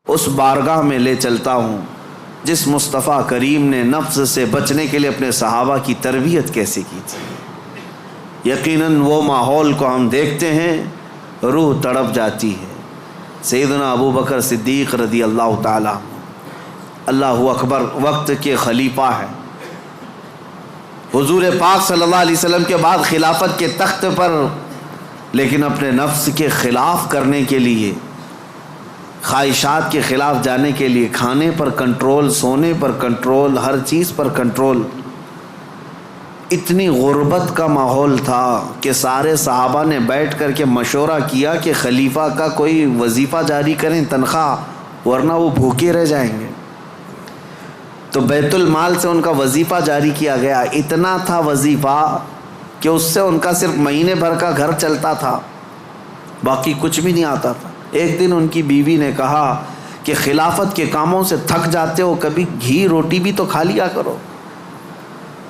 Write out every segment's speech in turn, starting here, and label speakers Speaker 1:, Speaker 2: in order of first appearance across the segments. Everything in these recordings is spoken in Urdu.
Speaker 1: اس بارگاہ میں لے چلتا ہوں جس مصطفیٰ کریم نے نفس سے بچنے کے لیے اپنے صحابہ کی تربیت کیسے کی تھی۔ یقیناً وہ ماحول کو ہم دیکھتے ہیں، روح تڑپ جاتی ہے۔ سیدنا ابو بکر صدیق رضی اللہ تعالیٰ، اللہ اکبر، وقت کے خلیفہ ہیں، حضور پاک صلی اللہ علیہ وسلم کے بعد خلافت کے تخت پر، لیکن اپنے نفس کے خلاف کرنے کے لیے، خواہشات کے خلاف جانے کے لیے، کھانے پر کنٹرول، سونے پر کنٹرول، ہر چیز پر کنٹرول۔ اتنی غربت کا ماحول تھا کہ سارے صحابہ نے بیٹھ کر کے مشورہ کیا کہ خلیفہ کا کوئی وظیفہ جاری کریں، تنخواہ، ورنہ وہ بھوکے رہ جائیں گے۔ تو بیت المال سے ان کا وظیفہ جاری کیا گیا۔ اتنا تھا وظیفہ کہ اس سے ان کا صرف مہینے بھر کا گھر چلتا تھا، باقی کچھ بھی نہیں آتا تھا۔ ایک دن ان کی بیوی نے کہا کہ خلافت کے کاموں سے تھک جاتے ہو، کبھی گھی روٹی بھی تو کھا لیا کرو،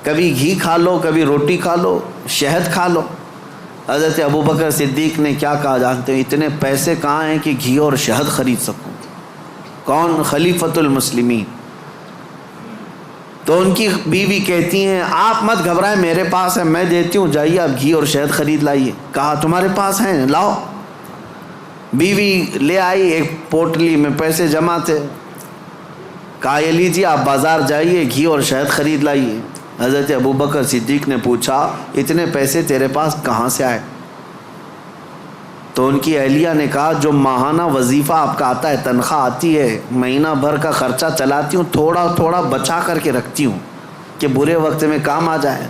Speaker 1: کبھی گھی کھا لو، کبھی روٹی کھا لو، شہد کھا لو۔ حضرت ابو بکر صدیق نے کیا کہا جانتے ہیں؟ اتنے پیسے کہاں ہیں کہ گھی اور شہد خرید سکوں؟ کون؟ خلیفۃ المسلمین۔ تو ان کی بیوی کہتی ہیں آپ مت گھبرائیں، میرے پاس ہے، میں دیتی ہوں، جائیے آپ گھی اور شہد خرید لائیے۔ کہا تمہارے پاس ہیں، لاؤ۔ بیوی لے آئی، ایک پوٹلی میں پیسے جمع تھے۔ کہا یہ لیجیے، آپ بازار جائیے، گھی اور شہد خرید لائیے۔ حضرت ابو بکر صدیق نے پوچھا اتنے پیسے تیرے پاس کہاں سے آئے؟ تو ان کی اہلیہ نے کہا جو ماہانہ وظیفہ آپ کا آتا ہے، تنخواہ آتی ہے، مہینہ بھر کا خرچہ چلاتی ہوں، تھوڑا تھوڑا بچا کر کے رکھتی ہوں کہ برے وقت میں کام آ جائے۔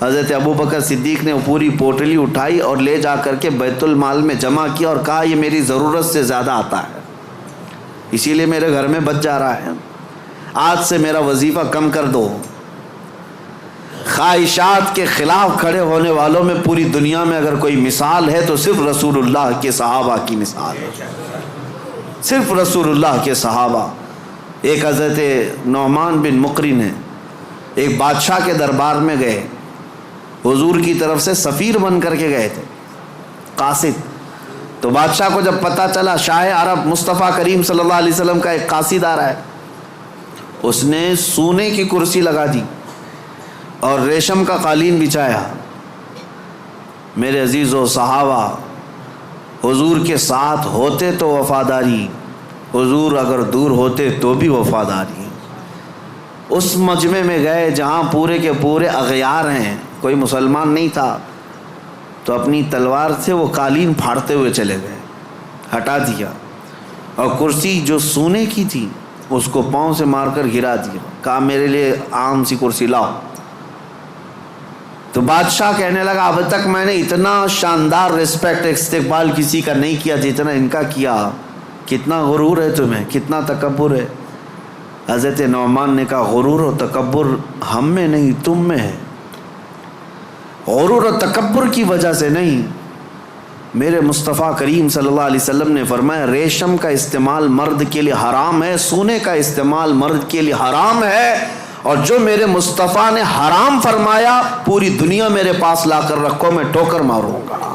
Speaker 1: حضرت ابو بکر صدیق نے پوری پوٹلی اٹھائی اور لے جا کر کے بیت المال میں جمع کیا اور کہا یہ میری ضرورت سے زیادہ آتا ہے، اسی لیے میرے گھر میں بچ جا رہا ہے، آج سے میرا وظیفہ کم کر دو۔ خواہشات کے خلاف کھڑے ہونے والوں میں پوری دنیا میں اگر کوئی مثال ہے تو صرف رسول اللہ کے صحابہ کی مثال ہے، صرف رسول اللہ کے صحابہ۔ ایک حضرت نعمان بن مقرن ہے، ایک بادشاہ کے دربار میں گئے، حضور کی طرف سے سفیر بن کر کے گئے تھے، قاصد۔ تو بادشاہ کو جب پتہ چلا شاہ عرب مصطفیٰ کریم صلی اللہ علیہ وسلم کا ایک قاصد آ رہا ہے، اس نے سونے کی کرسی لگا دی اور ریشم کا قالین بچھایا۔ میرے عزیزو صحابہ، حضور کے ساتھ ہوتے تو وفاداری، حضور اگر دور ہوتے تو بھی وفاداری۔ اس مجمع میں گئے جہاں پورے کے پورے اغیار ہیں، کوئی مسلمان نہیں تھا، تو اپنی تلوار سے وہ قالین پھاڑتے ہوئے چلے گئے، ہٹا دیا، اور کرسی جو سونے کی تھی اس کو پاؤں سے مار کر گرا دیا، کہا میرے لیے عام سی کرسی لاؤ۔ تو بادشاہ کہنے لگا اب تک میں نے اتنا شاندار رسپیکٹ استقبال کسی کا نہیں کیا جتنا ان کا کیا، کتنا غرور ہے تمہیں، کتنا تکبر ہے۔ حضرت نعمان نے کہا غرور و تکبر ہم میں نہیں تم میں ہے، غرور و تکبر کی وجہ سے نہیں۔ میرے مصطفیٰ کریم صلی اللہ علیہ وسلم نے فرمایا ریشم کا استعمال مرد کے لیے حرام ہے، سونے کا استعمال مرد کے لیے حرام ہے، اور جو میرے مصطفیٰ نے حرام فرمایا پوری دنیا میرے پاس لا کر رکھو، میں ٹوکر ماروں گا۔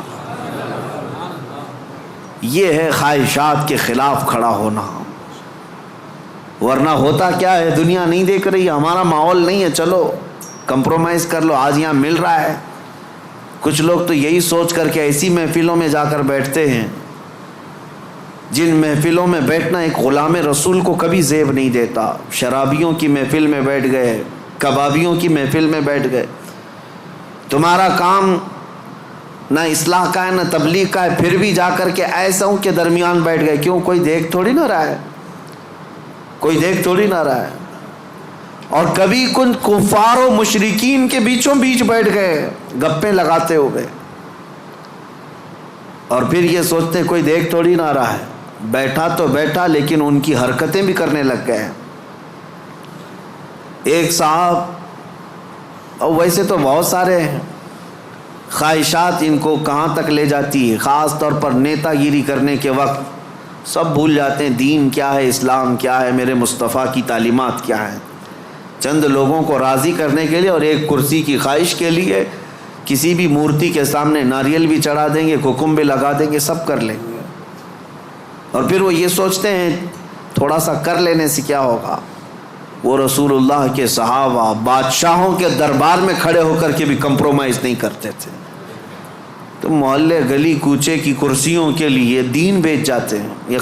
Speaker 1: یہ ہے خواہشات کے خلاف کھڑا ہونا، ورنہ ہوتا کیا ہے، دنیا نہیں دیکھ رہی، ہمارا ماحول نہیں ہے، چلو کمپرومائز کر لو، آج یہاں مل رہا ہے۔ کچھ لوگ تو یہی سوچ کر کے ایسی محفلوں میں جا کر بیٹھتے ہیں جن محفلوں میں بیٹھنا ایک غلام رسول کو کبھی زیب نہیں دیتا۔ شرابیوں کی محفل میں بیٹھ گئے، کبابیوں کی محفل میں بیٹھ گئے، تمہارا کام نہ اصلاح کا ہے نہ تبلیغ کا ہے، پھر بھی جا کر کے ایسوں کے درمیان بیٹھ گئے، کیوں؟ کوئی دیکھ تھوڑی نہ رہا ہے، کوئی دیکھ تھوڑی نہ رہا ہے۔ اور کبھی کن کفار و مشرکین کے بیچوں بیچ بیٹھ گئے گپیں لگاتے ہوئے، اور پھر یہ سوچتے کوئی دیکھ تھوڑی نہ رہا ہے، بیٹھا تو بیٹھا لیکن ان کی حرکتیں بھی کرنے لگ گئے۔ ایک صاحب، اور ویسے تو بہت سارے ہیں، خواہشات ان کو کہاں تک لے جاتی ہے، خاص طور پر نیتا گیری کرنے کے وقت سب بھول جاتے ہیں دین کیا ہے، اسلام کیا ہے، میرے مصطفیٰ کی تعلیمات کیا ہیں۔ چند لوگوں کو راضی کرنے کے لیے اور ایک کرسی کی خواہش کے لیے کسی بھی مورتی کے سامنے ناریل بھی چڑھا دیں گے، ککم بھی لگا دیں گے، سب کر لیں گے، اور پھر وہ یہ سوچتے ہیں تھوڑا سا کر لینے سے کیا ہوگا؟ وہ رسول اللہ کے صحابہ بادشاہوں کے دربار میں کھڑے ہو کر کے بھی کمپرومائز نہیں کرتے تھے. تو محلے گلی کوچے کی کرسیوں کے لیے دین بیچ جاتے ہیں. یہ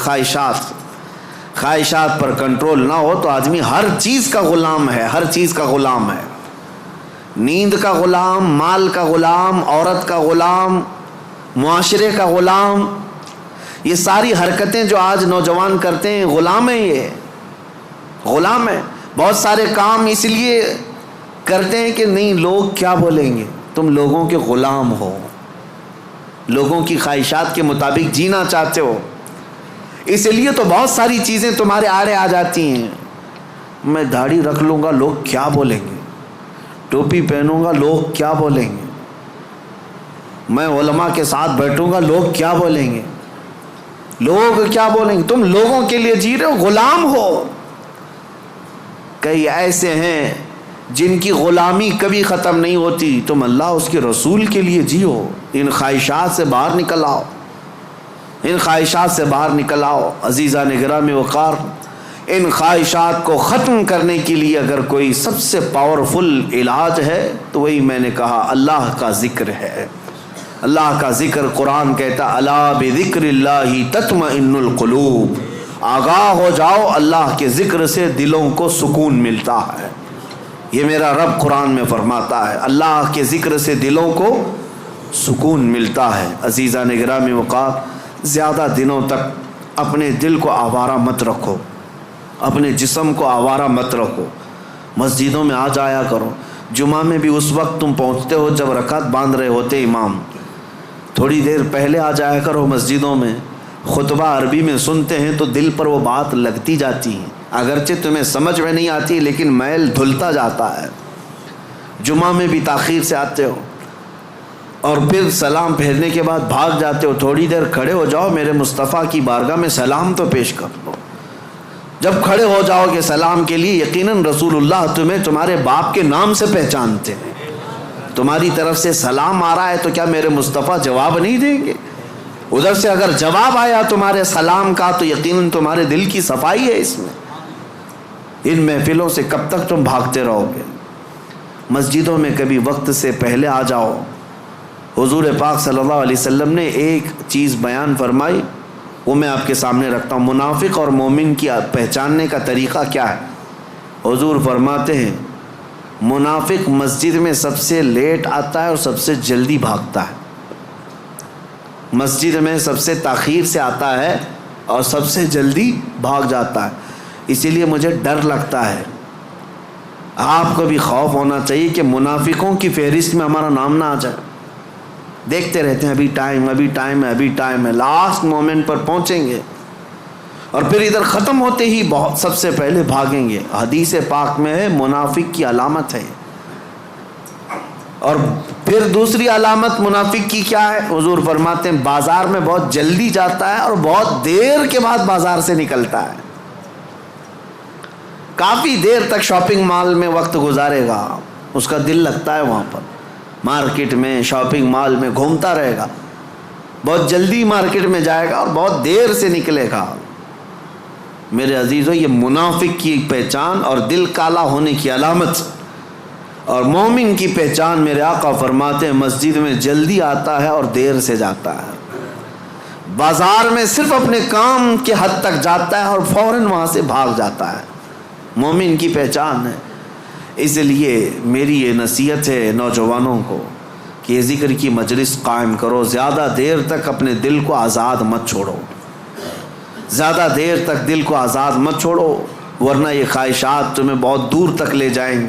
Speaker 1: خواہشات پر کنٹرول نہ ہو تو آدمی ہر چیز کا غلام ہے، ہر چیز کا غلام ہے. نیند کا غلام، مال کا غلام، عورت کا غلام، معاشرے کا غلام. یہ ساری حرکتیں جو آج نوجوان کرتے ہیں غلام ہیں، یہ غلام ہیں. بہت سارے کام اس لیے کرتے ہیں کہ نہیں لوگ کیا بولیں گے. تم لوگوں کے غلام ہو، لوگوں کی خواہشات کے مطابق جینا چاہتے ہو، اس لیے تو بہت ساری چیزیں تمہارے آڑے آ جاتی ہیں. میں داڑھی رکھ لوں گا لوگ کیا بولیں گے، ٹوپی پہنوں گا لوگ کیا بولیں گے، میں علماء کے ساتھ بیٹھوں گا لوگ کیا بولیں گے، لوگ کیا بولیں گے. تم لوگوں کے لیے جی رہے ہو، غلام ہو. کئی ایسے ہیں جن کی غلامی کبھی ختم نہیں ہوتی. تم اللہ اس کے رسول کے لیے جیو. ان خواہشات سے باہر نکل آؤ، ان خواہشات سے باہر نکل آؤ. عزیزان گرامی وقار، ان خواہشات کو ختم کرنے کے لیے اگر کوئی سب سے پاورفل علاج ہے تو وہی میں نے کہا اللہ کا ذکر ہے. اللہ کا ذکر. قرآن کہتا الا بذکر اللہ تطمئن القلوب. آگاہ ہو جاؤ، اللہ کے ذکر سے دلوں کو سکون ملتا ہے. یہ میرا رب قرآن میں فرماتا ہے، اللہ کے ذکر سے دلوں کو سکون ملتا ہے. عزیزان گرامی وقار، زیادہ دنوں تک اپنے دل کو آوارہ مت رکھو، اپنے جسم کو آوارہ مت رکھو. مسجدوں میں آ جایا کرو. جمعہ میں بھی اس وقت تم پہنچتے ہو جب رکعت باندھ رہے ہوتے امام، تھوڑی دیر پہلے آ جایا کرو مسجدوں میں. خطبہ عربی میں سنتے ہیں تو دل پر وہ بات لگتی جاتی ہے، اگرچہ تمہیں سمجھ میں نہیں آتی لیکن میل دھلتا جاتا ہے. جمعہ میں بھی تاخیر سے آتے ہو اور پھر سلام پھیرنے کے بعد بھاگ جاتے ہو. تھوڑی دیر کھڑے ہو جاؤ، میرے مصطفیٰ کی بارگاہ میں سلام تو پیش کر دو. جب کھڑے ہو جاؤ گے سلام کے لیے، یقیناً رسول اللہ تمہیں تمہارے باپ کے نام سے پہچانتے ہیں. تمہاری طرف سے سلام آ رہا ہے تو کیا میرے مصطفیٰ جواب نہیں دیں گے؟ ادھر سے اگر جواب آیا تمہارے سلام کا تو یقیناً تمہارے دل کی صفائی ہے اس میں. ان محفلوں سے کب تک تم بھاگتے رہو گے؟ مسجدوں میں کبھی وقت سے پہلے آ جاؤ. حضور پاک صلی اللہ علیہ وسلم نے ایک چیز بیان فرمائی، وہ میں آپ کے سامنے رکھتا ہوں. منافق اور مومن کی پہچاننے کا طریقہ کیا ہے؟ حضور فرماتے ہیں منافق مسجد میں سب سے لیٹ آتا ہے اور سب سے جلدی بھاگتا ہے. مسجد میں سب سے تاخیر سے آتا ہے اور سب سے جلدی بھاگ جاتا ہے. اسی لیے مجھے ڈر لگتا ہے. آپ کو بھی خوف ہونا چاہیے کہ منافقوں کی فہرست میں ہمارا نام نہ آ جائے. دیکھتے رہتے ہیں ابھی ٹائم ہے، لاسٹ مومنٹ پر پہنچیں گے اور پھر ادھر ختم ہوتے ہی بہت سب سے پہلے بھاگیں گے. حدیث پاک میں ہے منافق کی علامت ہے. اور پھر دوسری علامت منافق کی کیا ہے؟ حضور فرماتے ہیں بازار میں بہت جلدی جاتا ہے اور بہت دیر کے بعد بازار سے نکلتا ہے. کافی دیر تک شاپنگ مال میں وقت گزارے گا، اس کا دل لگتا ہے وہاں پر، مارکیٹ میں شاپنگ مال میں گھومتا رہے گا. بہت جلدی مارکیٹ میں جائے گا اور بہت دیر سے نکلے گا. میرے عزیزو، یہ منافق کی پہچان اور دل کالا ہونے کی علامت. اور مومن کی پہچان میرے آقا فرماتے ہیں مسجد میں جلدی آتا ہے اور دیر سے جاتا ہے. بازار میں صرف اپنے کام کے حد تک جاتا ہے اور فوراً وہاں سے بھاگ جاتا ہے. مومن کی پہچان ہے. اس لیے میری یہ نصیحت ہے نوجوانوں کو کہ یہ ذکر کی مجلس قائم کرو. زیادہ دیر تک اپنے دل کو آزاد مت چھوڑو، زیادہ دیر تک دل کو آزاد مت چھوڑو، ورنہ یہ خواہشات تمہیں بہت دور تک لے جائیں گی.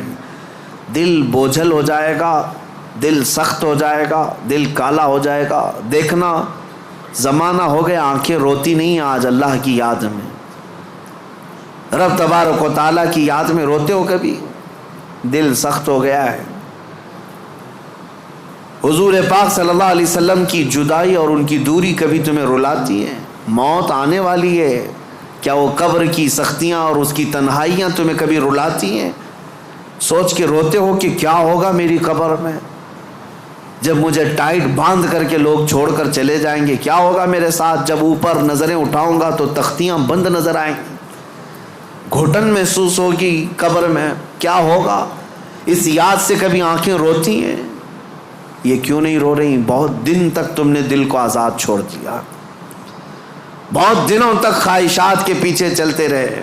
Speaker 1: دل بوجھل ہو جائے گا، دل سخت ہو جائے گا، دل کالا ہو جائے گا. دیکھنا زمانہ ہو گیا آنکھیں روتی نہیں آج اللہ کی یاد میں. رب تبارک و تعالیٰ کی یاد میں روتے ہو کبھی؟ دل سخت ہو گیا ہے. حضور پاک صلی اللہ علیہ وسلم کی جدائی اور ان کی دوری کبھی تمہیں رلاتی ہے؟ موت آنے والی ہے، کیا وہ قبر کی سختیاں اور اس کی تنہائیاں تمہیں کبھی رلاتی ہیں؟ سوچ کے روتے ہو کہ کیا ہوگا میری قبر میں جب مجھے ٹائٹ باندھ کر کے لوگ چھوڑ کر چلے جائیں گے؟ کیا ہوگا میرے ساتھ جب اوپر نظریں اٹھاؤں گا تو تختیاں بند نظر آئیں گی؟ گھٹن محسوس ہوگی قبر میں، کیا ہوگا؟ اس یاد سے کبھی آنکھیں روتی ہیں؟ یہ کیوں نہیں رو رہی؟ بہت دن تک تم نے دل کو آزاد چھوڑ دیا، بہت دنوں تک خواہشات کے پیچھے چلتے رہے،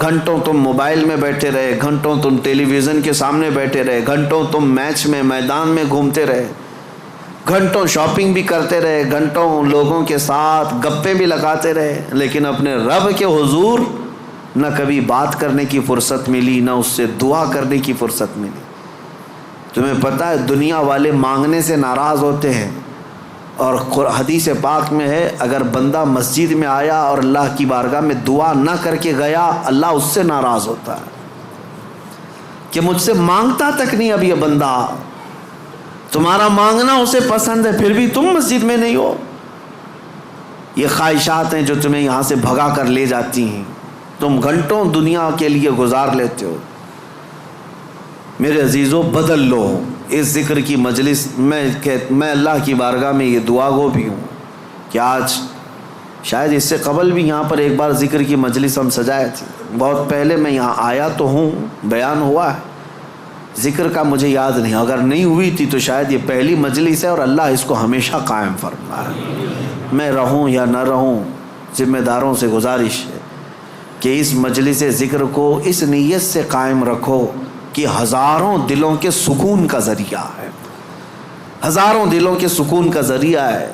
Speaker 1: گھنٹوں تم موبائل میں بیٹھے رہے، گھنٹوں تم ٹیلی ویژن کے سامنے بیٹھے رہے، گھنٹوں تم میچ میں میدان میں گھومتے رہے، گھنٹوں شاپنگ بھی کرتے رہے، گھنٹوں لوگوں کے ساتھ گپیں بھی لگاتے رہے، لیکن اپنے رب کے حضور نہ کبھی بات کرنے کی فرصت ملی، نہ اس سے دعا کرنے کی فرصت ملی۔ تمہیں پتہ ہے دنیا والے مانگنے سے ناراض ہوتے ہیں، اور حدیث پاک میں ہے اگر بندہ مسجد میں آیا اور اللہ کی بارگاہ میں دعا نہ کر کے گیا، اللہ اس سے ناراض ہوتا ہے کہ مجھ سے مانگتا تک نہیں اب یہ بندہ، تمہارا مانگنا اسے پسند ہے پھر بھی تم مسجد میں نہیں ہو۔ یہ خواہشات ہیں جو تمہیں یہاں سے بھگا کر لے جاتی ہیں، تم گھنٹوں دنیا کے لیے گزار لیتے ہو۔ میرے عزیزوں بدل لو اس ذکر کی مجلس میں اللہ کی بارگاہ میں یہ دعا گو بھی ہوں کہ آج شاید اس سے قبل بھی یہاں پر ایک بار ذکر کی مجلس ہم سجائے تھے، بہت پہلے میں یہاں آیا تو ہوں، بیان ہوا ہے، ذکر کا مجھے یاد نہیں، اگر نہیں ہوئی تھی تو شاید یہ پہلی مجلس ہے اور اللہ اس کو ہمیشہ قائم فرمائے۔ میں رہوں یا نہ رہوں، ذمہ داروں سے گزارش ہے کہ اس مجلس ذکر کو اس نیت سے قائم رکھو کہ ہزاروں دلوں کے سکون کا ذریعہ ہے، ہزاروں دلوں کے سکون کا ذریعہ ہے۔